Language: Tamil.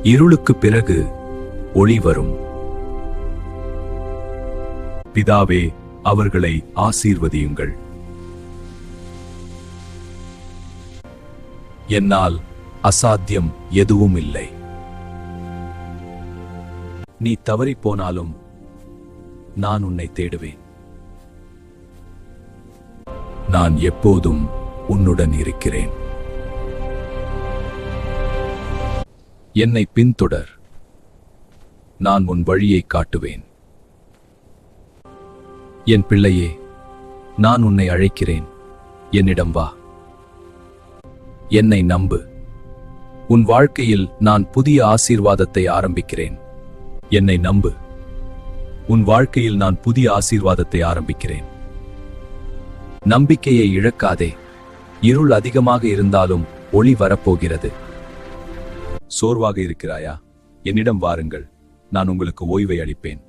இருளுக்கு பிறகு ஒளி வரும். பிதாவே, அவர்களை ஆசீர்வதியுங்கள். என்னால் அசாத்தியம் எதுவும் இல்லை. நீ தவறிப் போனாலும் நான் உன்னை தேடுவேன். நான் எப்போதும் உன்னுடன் இருக்கிறேன். என்னை பின்தொடர். நான் உன் வழியை காட்டுவேன். என் பிள்ளையே, நான் உன்னை அழைக்கிறேன். என்னிடம் வா. என்னை நம்பு. உன் வாழ்க்கையில் நான் புதிய ஆசீர்வாதத்தை ஆரம்பிக்கிறேன். என்னை நம்பு. உன் வாழ்க்கையில் நான் புதிய ஆசீர்வாதத்தை ஆரம்பிக்கிறேன். நம்பிக்கையை இழக்காதே. இருள் அதிகமாக இருந்தாலும் ஒளி வரப்போகிறது. சோர்வாக இருக்கிறாயா? என்னிடம் வாருங்கள். நான் உங்களுக்கு ஓய்வை அளிப்பேன்.